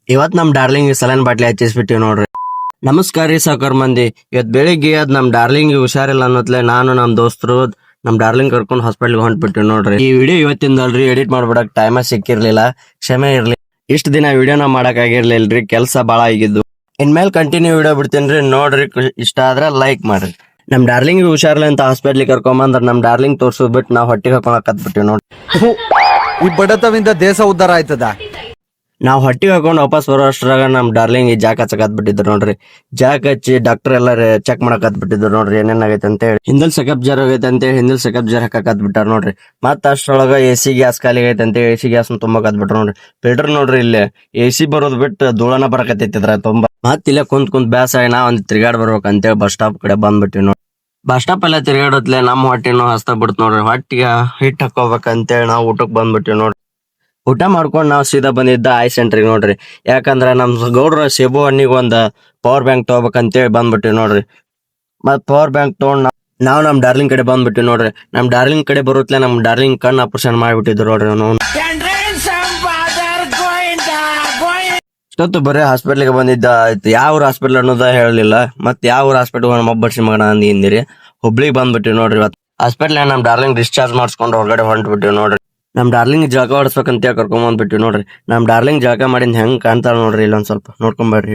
ಇವತ್ ನಮ್ darling ಸಲನ್ bottle ಹಚ್ಚಿಸ್ಬಿಟ್ಟಿವ್ ನೋಡ್ರಿ. ನಮಸ್ಕಾರ ರೀ ಸಾಕರ್ ಮಂದಿ. ಇವತ್ ಬೆಳಿಗ್ಗೆ ಅದ್ ನಮ್ ಡಾರ್ಲಿಂಗ್ ಹುಷಾರಿಲ್ಲ ಅನ್ನೋತ್ಲೆ ನಾನು ನಮ್ ದೋಸ್ತರು ನಮ್ ಡಾರ್ಲಿಂಗ್ ಕರ್ಕೊಂಡ್ ಹಾಸ್ಪಿಟ್ಲ್ ಹೊಂಟ್ಬಿಟ್ಟಿವ್ ನೋಡ್ರಿ. ಈ ವಿಡಿಯೋ ಇವತ್ತಿಂದಲ್ರಿ ಎಡಿಟ್ ಮಾಡ್ಬಿಡಕ್ ಟೈಮ ಸಿಕ್ಕಿರ್ಲಿಲ್ಲ, ಕ್ಷಮೆ ಇರ್ಲಿ. ಇಷ್ಟ ದಿನ ವಿಡಿಯೋನ ಮಾಡಕ್ ಆಗಿರ್ಲಿಲ್ರಿ, ಕೆಲ್ಸ ಬಾಳ ಆಗಿದ್ದು. ಇನ್ಮೇಲೆ ಕಂಟಿನ್ಯೂ ವಿಡಿಯೋ ಬಿಡ್ತೇನ್ರಿ, ನೋಡ್ರಿ. ಇಷ್ಟ ಆದ್ರ ಲೈಕ್ ಮಾಡ್ರಿ. ನಮ್ ಡಾರ್ಲಿಂಗ್ ಹುಷಾರಿಲ್ಲ ಅಂತ ಹಾಸ್ಪಿಟ್ಲ್ ಕರ್ಕೊಂಬಂದ್ರ ನಮ್ ಡಾರ್ಲಿಂಗ್ ತೋರ್ಸೋದ್ ಬಿಟ್ಟು ನಾವ್ ಹೊಟ್ಟಿಗೆ ಹಾಕೊಂಡ್ ಕತ್ಬಿಟ್ಟಿವ್ ನೋಡ್ರಿ. ಈ ಬಡತವಿಂದ ದೇಶ ಉದ್ಧಾರ ಆಯ್ತದ. ನಾವ್ ಹೊಟ್ಟಿಗೆ ಹಾಕೊಂಡ್ ವಾಪಸ್ ಬರೋ ಅಷ್ಟ್ರಾಗ ನಮ್ ಡಾರ್ಲಿಂಗ್ ಜಾಕ್ ಹಚ್ಚಕ್ ಬಿಟ್ಟಿದ್ರು ನೋಡ್ರಿ. ಜಾಕ್ ಹಚ್ಚಿ ಡಾಕ್ಟರ್ ಎಲ್ಲ ಚೆಕ್ ಮಾಡಕ್ ಬಿಟ್ಟಿದ್ರು ನೋಡ್ರಿ, ಏನೇನಾಗೈತೆ ಅಂತ ಹೇಳಿ. ಹಿಂದಲ್ ಸೆಕಪ್ ಜರ್ ಹೋಗೈತೆ ಅಂತ ಹೇಳಿ ಹಿಂದಲ್ ಸೆಕಪ್ ಜರ್ ಹಾಕಕ್ ಬಿಟ್ಟಾರ ನೋಡ್ರಿ. ಮತ್ತ ಅಷ್ಟ್ರೊಳಗ ಎಸಿ ಗ್ಯಾಸ್ ಖಾಲಿ ಆಗೈತೆ ಅಂತ ಹೇಳಿ ಎಸಿ ಗ್ಯಾಸ್ ತುಂಬಕ್ ಬಿಟ್ರು ನೋಡ್ರಿ. ಫಿಲ್ಟರ್ ನೋಡ್ರಿ, ಇಲ್ಲಿ ಎಸಿ ಬರೋದ್ ಬಿಟ್ಟು ಧೂಳನ ಬರಕತ್ತೈತಿದ್ರ ತುಂಬಾ. ಮತ್ ಇಲ್ಲೇ ಕುಂತ್ ಬ್ಯಾಸ ನಾ ಒಂದ್ ತಿರ್ಗಾಡ್ ಬರ್ಬೇಕ್ ಅಂತೇಳಿ ಬಸ್ ಸ್ಟಾಪ್ ಕಡೆ ಬಂದ್ಬಿಟ್ಟಿವಿ ನೋಡ್ರಿ. ಬಸ್ ಸ್ಟಾಪ್ ಎಲ್ಲ ತಿರ್ಗಾಡತ್ಲೆ ನಮ್ ಹೊಟ್ಟಿನೂ ಹಸ್ತಾ ಬಿಡ್ತು ನೋಡ್ರಿ. ಹೊಟ್ಟಿಗೆ ಹಿಟ್ ಹಾಕೋಬೇಕಂತೇಳಿ ನಾವ್ ಊಟಕ್ ಬಂದ್ಬಿಟ್ಟಿವಿ ನೋಡ್ರಿ. ಊಟ ಮಾಡ್ಕೊಂಡ್ ನಾವ್ ಸೀದಾ ಬಂದಿದ್ದ ಐ ಸೆಂಟ್ರಿಗೆ ನೋಡ್ರಿ. ಯಾಕಂದ್ರ ನಮ್ ಗೌಡ್ರ ಸೇಬು ಹಣ್ಣಿಗೆ ಒಂದ್ ಪವರ್ ಬ್ಯಾಂಕ್ ತಗೋಬೇಕಂತೇಳಿ ಬಂದ್ಬಿಟ್ಟಿವಿ ನೋಡ್ರಿ. ಮತ್ ಪವರ್ ಬ್ಯಾಂಕ್ ತಗೊಂಡ್ ನಾವ್ ನಮ್ ಡಾರ್ಲಿಂಗ್ ಕಡೆ ಬಂದ್ಬಿಟ್ಟಿವಿ ನೋಡ್ರಿ. ನಮ್ ಡಾರ್ಲಿಂಗ್ ಕಡೆ ಬರುತ್ತಲೆ ನಮ್ ಡಾರ್ಲಿಂಗ್ ಕಣ್ ಆಪರೇಷನ್ ಮಾಡ್ಬಿಟ್ಟಿದ್ರು ನೋಡ್ರಿ. ಇಷ್ಟೊತ್ತು ಬರೀ ಹಾಸ್ಪಿಟ್ಲಿಗೆ ಬಂದಿದ್ದ, ಯಾವ ಹಾಸ್ಪಿಟ್ಲ್ ಅನ್ನೋದ ಹೇಳಲಿಲ್ಲ. ಮತ್ ಯಾವ ಹಾಸ್ಪಿಟ್ಲ್ ಮಬ್ಬರ್ಸಿ ಮಗನ ಅಂದಿರಿ. ಹುಬ್ಳಿಗ್ ಬಂದ್ಬಿಟ್ಟಿವಿ ನೋಡ್ರಿ. ಇವತ್ತು ಹಾಸ್ಪಿಟ್ಲ್ ನಮ್ ಡಾರ್ಲಿಂಗ್ ಡಿಸ್ಚಾರ್ಜ್ ಮಾಡ್ಸ್ಕೊಂಡು ಹೊರಗಡೆ ಹೊಂಟ್ಬಿಟ್ಟಿವಿ ನೋಡ್ರಿ. ನಮ್ ಡಾರ್ಲಿಂಗ್ ಜಳಕ ಹೊಡ್ಸ್ಬೇಕಂತ ಕರ್ಕೊಂಡ್ ಬಂದ್ಬಿಟ್ಟಿವಿ ನೋಡ್ರಿ. ನಮ್ ಡಾರ್ಲಿಂಗ್ ಜಳಕ ಮಾಡಿದ್ ಹೆಂಗ್ ಕಾಣ್ತಾಳ ನೋಡ್ರಿ, ಇಲ್ಲೊಂದ್ ಸ್ವಲ್ಪ ನೋಡ್ಕೊಂಬರ್ರಿ.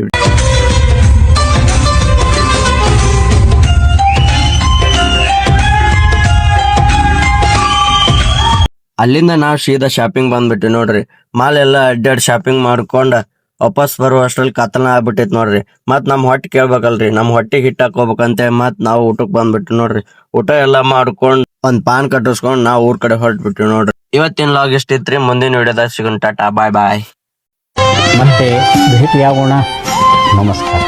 ಅಲ್ಲಿಂದ ನಾವ್ ಸೀದಾ ಶಾಪಿಂಗ್ ಬಂದ್ಬಿಟ್ಟಿವಿ ನೋಡ್ರಿ. ಮಾಲ್ ಎಲ್ಲ ಅಡ್ಡಾಡ್ ಶಾಪಿಂಗ್ ಮಾಡ್ಕೊಂಡ್ ವಾಪಸ್ ಬರುವ ಅಷ್ಟ್ರಲ್ಲಿ ಕತ್ತಲ ಆಗ್ಬಿಟ್ಟೈತ್ ನೋಡ್ರಿ. ಮತ್ ನಮ್ ಹೊಟ್ಟಿ ಕೇಳ್ಬೇಕಲ್ರಿ, ನಮ್ ಹೊಟ್ಟಿಗೆ ಹಿಟ್ ಹಾಕೋಬೇಕಂತ ಮತ್ ನಾವು ಊಟಕ್ ಬಂದ್ಬಿಟ್ಟಿವಿ ನೋಡ್ರಿ. ಊಟ ಎಲ್ಲಾ ಮಾಡ್ಕೊಂಡ್ ಒಂದ್ ಪಾನ್ ಕಟ್ಟಿಸ್ಕೊಂಡ್ ನಾವ್ ಊರ್ ಕಡೆ ಹೊರಟ್ಬಿಟ್ಟಿವಿ ನೋಡ್ರಿ. ಇವತ್ತಿನ ಲಾಗ್ ಇಷ್ಟ ಇತ್ರಿ. ಮುಂದಿನ ವಿಡಿಯೋದಾಗ ಸಿಗೋಣ. ಟಾಟಾ ಬಾಯ್ ಬಾಯ್. ಮತ್ತೆ ಭೇಟಿಯಾಗೋಣ. ನಮಸ್ಕಾರ.